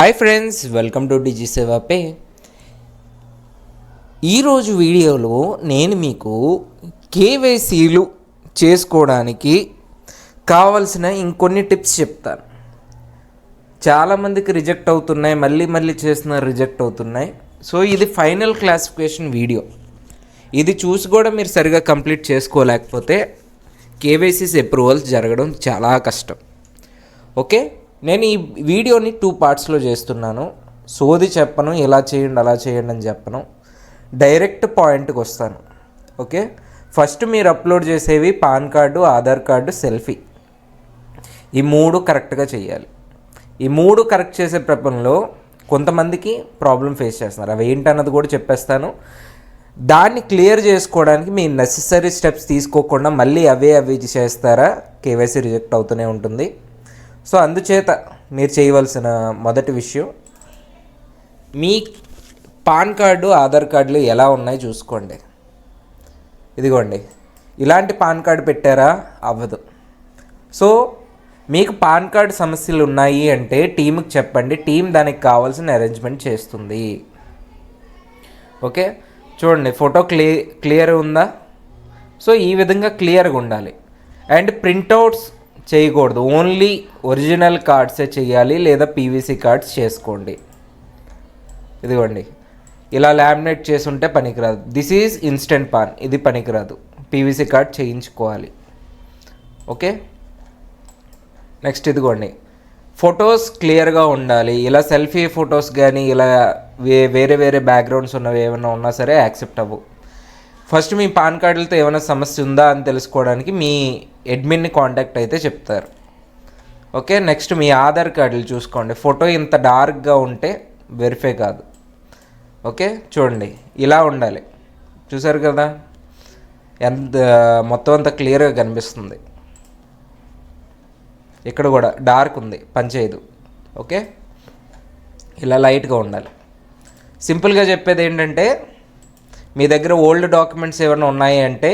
Hi friends, welcome to Digi Seva pay. ఈరోజు వీడియోలో నేను మీకు కేవైసీలు చేసుకోవడానికి కావాల్సిన ఇంకొన్ని టిప్స్ చెప్తాను. చాలామందికి రిజెక్ట్ అవుతున్నాయి, మళ్ళీ చేసిన రిజెక్ట్ అవుతున్నాయి. సో ఇది ఫైనల్ క్లాసిఫికేషన్ వీడియో. ఇది చూసి కూడా మీరు సరిగా కంప్లీట్ చేసుకోలేకపోతే కేవైసీస్ అప్రూవల్స్ జరగడం చాలా కష్టం. ఓకే, నేను ఈ వీడియోని 2 పార్ట్స్లో చేస్తున్నాను. సోది చెప్పను, ఇలా చేయండి అలా చేయండి అని చెప్పను, డైరెక్ట్ పాయింట్కి వస్తాను. ఓకే, ఫస్ట్ మీరు అప్లోడ్ చేసేవి pan card, Aadhaar card, selfie. ఈ 3 కరెక్ట్గా చేయాలి. ఈ 3 కరెక్ట్ చేసే ప్రపంచంలో కొంతమందికి ప్రాబ్లం ఫేస్ చేస్తున్నారు. అవి ఏంటన్నది కూడా చెప్పేస్తాను. దాన్ని క్లియర్ చేసుకోవడానికి మీ నెసెసరీ స్టెప్స్ తీసుకోకుండా మళ్ళీ అవే చేస్తారా, కేవైసీ రిజెక్ట్ అవుతూనే ఉంటుంది. సో అందుచేత మీరు చేయవలసిన మొదటి విషయం, మీ పాన్ కార్డు, ఆధార్ కార్డులు ఎలా ఉన్నాయి చూసుకోండి. ఇదిగోండి, ఇలాంటి పాన్ కార్డు పెట్టారా, అవ్వదు. సో మీకు పాన్ కార్డు సమస్యలు ఉన్నాయి అంటే టీంకి చెప్పండి, టీం దానికి కావాల్సిన అరేంజ్మెంట్ చేస్తుంది. ఓకే, చూడండి, ఫోటో క్లియర్ ఉందా? సో ఈ విధంగా క్లియర్గా ఉండాలి. అండ్ ప్రింట్అవుట్స్ చేయకూడదు, ఓన్లీ ఒరిజినల్ కార్డ్సే చేయాలి, లేదా పీవీసీ కార్డ్స్ చేసుకోండి. ఇదిగోండి, ఇలా లామినేట్ చేసి ఉంటే పనికిరాదు. దిస్ ఈజ్ ఇన్స్టెంట్ పాన్, ఇది పనికిరాదు, పీవీసీ కార్డ్ చేయించుకోవాలి. ఓకే, నెక్స్ట్ ఇదిగోండి, ఫొటోస్ క్లియర్గా ఉండాలి. ఇలా సెల్ఫీ ఫొటోస్ కానీ ఇలా వేరే బ్యాక్గ్రౌండ్స్ ఉన్నవి ఏమైనా ఉన్నా సరే యాక్సెప్ట్ అవ్వు. ఫస్ట్ మీ పాన్ కార్డులతో ఏమైనా సమస్య ఉందా అని తెలుసుకోవడానికి మీ అడ్మిన్ని కాంటాక్ట్ అయితే చెప్తారు. ఓకే, నెక్స్ట్ మీ ఆధార్ కార్డులు చూసుకోండి. ఫోటో ఇంత డార్క్గా ఉంటే వెరిఫై కాదు. ఓకే, చూడండి, ఇలా ఉండాలి. చూసారు కదా, ఎంత మొత్తం అంతా క్లియర్గా కనిపిస్తుంది. ఇక్కడ కూడా డార్క్ ఉంది, పనిచేయదు. ఓకే, ఇలా లైట్గా ఉండాలి. సింపుల్గా చెప్పేది ఏంటంటే, మీ దగ్గర ఓల్డ్ డాక్యుమెంట్స్ ఏమైనా ఉన్నాయి అంటే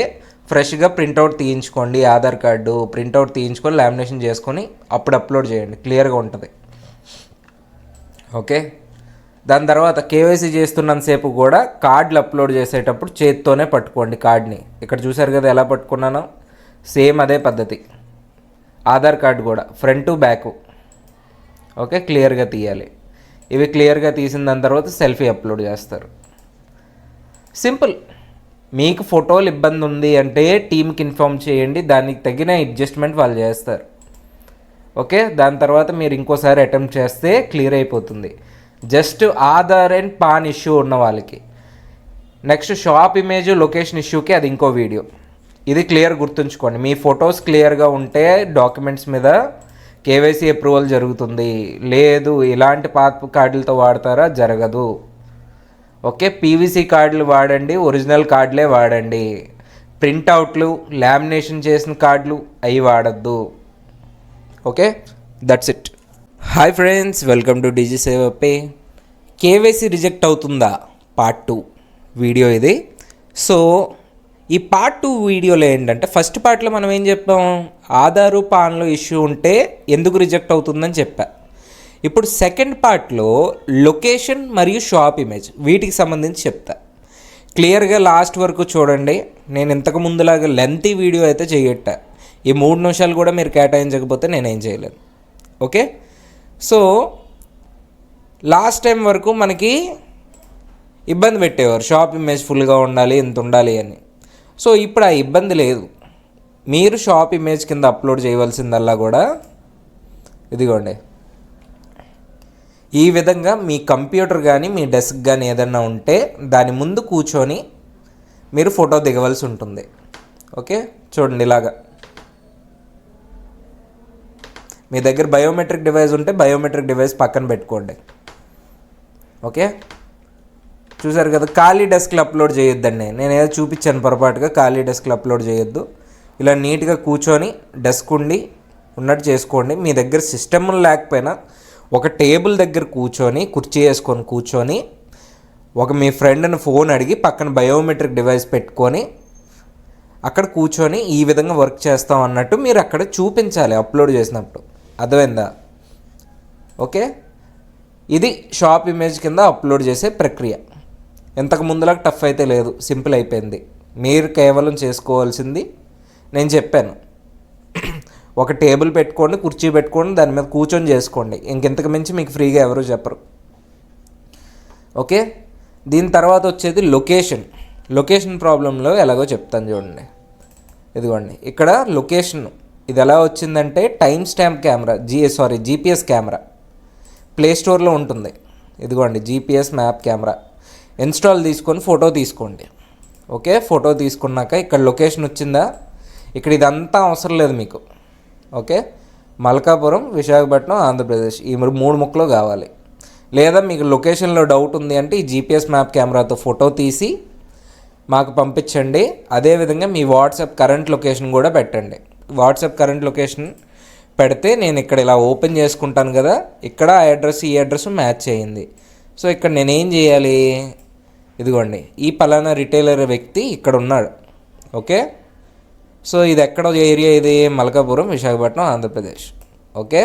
ఫ్రెష్గా ప్రింట్అవుట్ తీయించుకోండి. ఆధార్ కార్డు ప్రింట్అవుట్ తీయించుకొని లామినేషన్ చేసుకొని అప్పుడు అప్లోడ్ చేయండి, క్లియర్గా ఉంటుంది. ఓకే, దాని తర్వాత కేవైసీ చేస్తున్నంతసేపు కూడా కార్డులు అప్లోడ్ చేసేటప్పుడు చేత్తోనే పట్టుకోండి కార్డ్ని. ఇక్కడ చూసారు కదా ఎలా పట్టుకున్నానో, సేమ్ అదే పద్ధతి. ఆధార్ కార్డు కూడా ఫ్రంట్ బ్యాక్ ఓకే క్లియర్గా తీయాలి. ఇవి క్లియర్గా తీసిన దాని తర్వాత సెల్ఫీ అప్లోడ్ చేస్తారు. సింపుల్. మీకు ఫోటోలు ఇబ్బంది ఉంది అంటే టీంకి ఇన్ఫామ్ చేయండి, దానికి తగిన అడ్జస్ట్మెంట్ వాళ్ళు చేస్తారు. ఓకే, దాని తర్వాత మీరు ఇంకోసారి అటెంప్ట్ చేస్తే క్లియర్ అయిపోతుంది. Just Aadhaar and pan issue ఉన్న వాళ్ళకి. నెక్స్ట్ షాప్ ఇమేజ్, లొకేషన్ ఇష్యూకి అది ఇంకో వీడియో. ఇది క్లియర్ గుర్తుంచుకోండి. మీ ఫొటోస్ క్లియర్గా ఉంటే డాక్యుమెంట్స్ మీద కేవైసీ అప్రూవల్ జరుగుతుంది. లేదు ఇలాంటి పాత కార్డులతో వాడతారా, జరగదు. ఓకే, పీవీసీ కార్డులు వాడండి, ఒరిజినల్ కార్డులే వాడండి. ప్రింట్అవుట్లు, లామినేషన్ చేసిన కార్డులు అవి వాడద్దు. Okay, that's it. Hi friends, welcome to Digi Seva Pay. KYC reject అవుతుందా పార్ట్ 2 వీడియో ఇది. సో ఈ పార్ట్ 2 వీడియోలో ఏంటంటే, ఫస్ట్ పార్ట్లో మనం ఏం చెప్పాం, ఆధారు పాన్లో ఇష్యూ ఉంటే ఎందుకు రిజెక్ట్ అవుతుందని చెప్పా. ఇప్పుడు సెకండ్ పార్ట్లో లొకేషన్ మరియు షాప్ ఇమేజ్ వీటికి సంబంధించి చెప్తా. క్లియర్గా లాస్ట్ వరకు చూడండి. నేను ఇంతకు ముందులాగా లెంతీ వీడియో అయితే చేయట్ట. ఈ 3 నిమిషాలు కూడా మీరు కేటాయించకపోతే నేనేం చేయలేను. ఓకే, సో లాస్ట్ టైం వరకు మనకి ఇబ్బంది పెట్టేవారు, షాప్ ఇమేజ్ ఫుల్గా ఉండాలి, ఇంత ఉండాలి అని. సో ఇప్పుడు ఆ ఇబ్బంది లేదు. మీరు షాప్ ఇమేజ్ కింద అప్లోడ్ చేయవలసిందల్లా కూడా ఇదిగోండి, ఈ విధంగా మీ కంప్యూటర్ కానీ మీ డెస్క్ కానీ ఏదైనా ఉంటే దాని ముందు కూర్చొని మీరు ఫోటో దిగవలసి ఉంటుంది. ఓకే, చూడండి, ఇలాగా మీ దగ్గర బయోమెట్రిక్ డివైస్ ఉంటే బయోమెట్రిక్ డివైస్ పక్కన పెట్టుకోండి. ఓకే, చూసారు కదా, ఖాళీ డెస్క్లో అప్లోడ్ చేయొద్దండి. నేను ఏదో చూపించాను పొరపాటుగా, ఖాళీ డెస్క్లో అప్లోడ్ చేయొద్దు. ఇలా నీట్గా కూర్చొని డెస్క్ ఉన్నట్టు చేసుకోండి. మీ దగ్గర సిస్టమ్ లేకపోయినా ఒక టేబుల్ దగ్గర కూర్చొని, కుర్చీ వేసుకొని కూర్చొని, మీ ఫ్రెండ్ని ఫోన్ అడిగి పక్కన బయోమెట్రిక్ డివైస్ పెట్టుకొని అక్కడ కూర్చొని ఈ విధంగా వర్క్ చేస్తాం అన్నట్టు మీరు అక్కడ చూపించాలి అప్లోడ్ చేసినప్పుడు. అర్థమైందా? ఓకే, ఇది షాప్ ఇమేజ్ కింద అప్లోడ్ చేసే ప్రక్రియ. ఇంతకు ముందులాగా టఫ్ అయితే లేదు, సింపుల్ అయిపోయింది. మీరు కేవలం చేసుకోవాల్సింది నేను చెప్పాను, ఒక టేబుల్ పెట్టుకోండి, కుర్చీ పెట్టుకోండి, దాని మీద కూర్చొని చేసుకోండి. ఇంకెంతకు మించి మీకు ఫ్రీగా ఎవరు చెప్పరు. ఓకే, దీని తర్వాత వచ్చేది లొకేషన్ ప్రాబ్లంలో ఎలాగో చెప్తాను చూడండి. ఇదిగోండి ఇక్కడ లొకేషన్ ఇది ఎలా వచ్చిందంటే time stamp camera GPS camera play స్టోర్లో ఉంటుంది. ఇదిగోండి జీపీఎస్ మ్యాప్ కెమెరా ఇన్స్టాల్ తీసుకొని ఫోటో తీసుకోండి. ఓకే, ఫోటో తీసుకున్నాక ఇక్కడ లొకేషన్ వచ్చిందా, ఇక్కడ ఇదంతా అవసరం లేదు మీకు. ఓకే, మల్కాపురం, విశాఖపట్నం, ఆంధ్రప్రదేశ్ ఈ 3 ముక్కలు కావాలి. లేదా మీకు లొకేషన్లో డౌట్ ఉంది అంటే ఈ జీపీఎస్ మ్యాప్ కెమెరాతో ఫోటో తీసి మాకు పంపించండి. అదేవిధంగా మీ వాట్సాప్ కరెంట్ లొకేషన్ కూడా పెట్టండి. వాట్సాప్ కరెంట్ లొకేషన్ పెడితే నేను ఇక్కడ ఇలా ఓపెన్ చేసుకుంటాను కదా, ఇక్కడ ఆ అడ్రస్ ఈ అడ్రస్ మ్యాచ్ అయ్యింది. సో ఇక్కడ నేనేం చేయాలి, ఇదిగోండి ఈ పలానా రిటైలర్ వ్యక్తి ఇక్కడ ఉన్నాడు. ఓకే, సో ఇది ఎక్కడ ఏరియా, ఇది మల్కాపురం, విశాఖపట్నం, ఆంధ్రప్రదేశ్. ఓకే,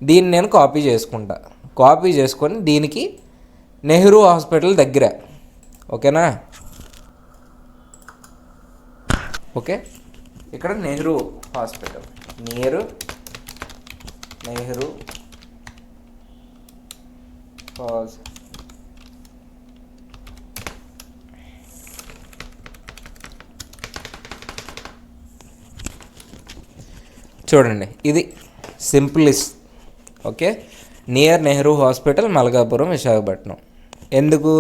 దీన్ని నేను కాపీ చేసుకొని దీనికి నెహ్రూ హాస్పిటల్ దగ్గర. ఓకేనా, ఓకే ఇక్కడ నెహ్రూ హాస్పిటల్ నెహ్రూ చూడండి ఇది simplest. Okay, near Nehru hospital, Malkapuram, Visakhapatnam. ఎందుకు,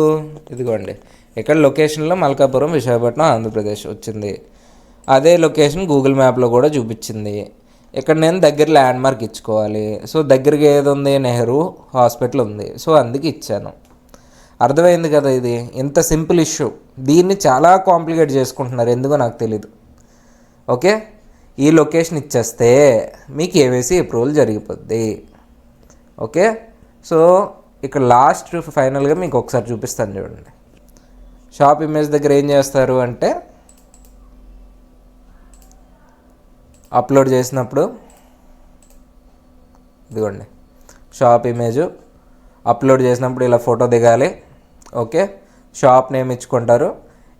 ఇదిగోండి ఇక్కడ లొకేషన్లో మల్కాపురం, విశాఖపట్నం, ఆంధ్రప్రదేశ్ వచ్చింది. అదే లొకేషన్ గూగుల్ మ్యాప్లో కూడా చూపించింది. ఇక్కడ నేను దగ్గర ల్యాండ్ మార్క్ ఇచ్చుకోవాలి. సో దగ్గరికి ఏది ఉంది, నెహ్రూ హాస్పిటల్ ఉంది. సో అందుకే ఇచ్చాను. అర్థమైంది కదా, ఇది ఇంత సింపుల్ ఇష్యూ. దీన్ని చాలా కాంప్లికేట్ చేసుకుంటున్నారు, ఎందుకో నాకు తెలీదు. ఓకే, ఈ లొకేషన్ ఇచ్చేస్తే మీకు కేవైసీ అప్రూవల్ జరిగిపోద్ది. ఓకే, సో ఇక్కడ లాస్ట్ ఫైనల్గా మీకు ఒకసారి చూపిస్తాను చూడండి. షాప్ ఇమేజ్ దగ్గర ఏం చేస్తారు అంటే అప్లోడ్ చేసినప్పుడు ఇదిగోండి షాప్ ఇమేజ్ అప్లోడ్ చేసినప్పుడు ఇలా ఫోటో దిగాలి. ఓకే, షాప్ నేమ్ ఇచ్చుకుంటారు.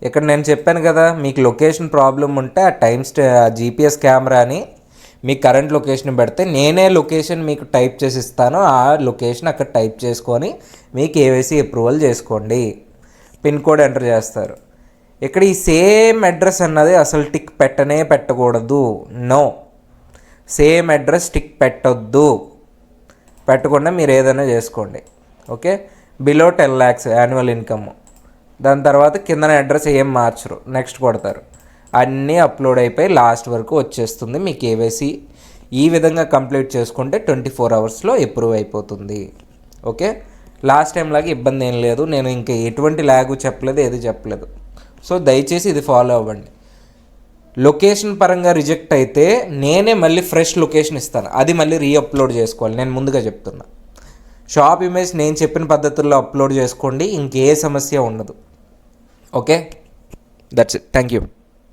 ఇక్కడ నేను చెప్పాను కదా, మీకు లొకేషన్ ప్రాబ్లం ఉంటే ఆ జీపీఎస్ కెమెరాని మీ కరెంట్ లొకేషన్ పెడితే నేనే లొకేషన్ మీకు టైప్ చేసి ఇస్తాను. ఆ లొకేషన్ అక్కడ టైప్ చేసుకొని మీ కేవైసీ అప్రూవల్ చేసుకోండి. పిన్ కోడ్ ఎంటర్ చేస్తారు. ఇక్కడ ఈ సేమ్ అడ్రస్ అన్నది అసలు టిక్ పెట్టకూడదు. నో, సేమ్ అడ్రస్ టిక్ పెట్టకుండా మీరు ఏదైనా చేసుకోండి. Okay, below 10 lakhs annual income. దాని తర్వాత కింద అడ్రస్ ఏం మార్చరు, నెక్స్ట్ కొడతారు. అన్నీ అప్లోడ్ అయిపోయి లాస్ట్ వరకు వచ్చేస్తుంది మీ కేవైసీ. ఈ విధంగా కంప్లీట్ చేసుకుంటే 24 hours అప్రూవ్ అయిపోతుంది. ఓకే, లాస్ట్ టైం లాగా ఇబ్బంది ఏం లేదు. నేను ఇంకా ఎటువంటి ల్యాగు చెప్పలేదు, ఏది చెప్పలేదు. సో దయచేసి ఇది ఫాలో అవ్వండి. లొకేషన్ పరంగా రిజెక్ట్ అయితే నేనే మళ్ళీ ఫ్రెష్ లొకేషన్ ఇస్తాను, అది మళ్ళీ రీఅప్లోడ్ చేసుకోవాలి. నేను ముందుగా చెప్తున్నా, షాప్ ఇమేజ్ నేను చెప్పిన పద్ధతుల్లో అప్లోడ్ చేసుకోండి, ఇంకే సమస్య ఉండదు. Okay, that's it. Thank you.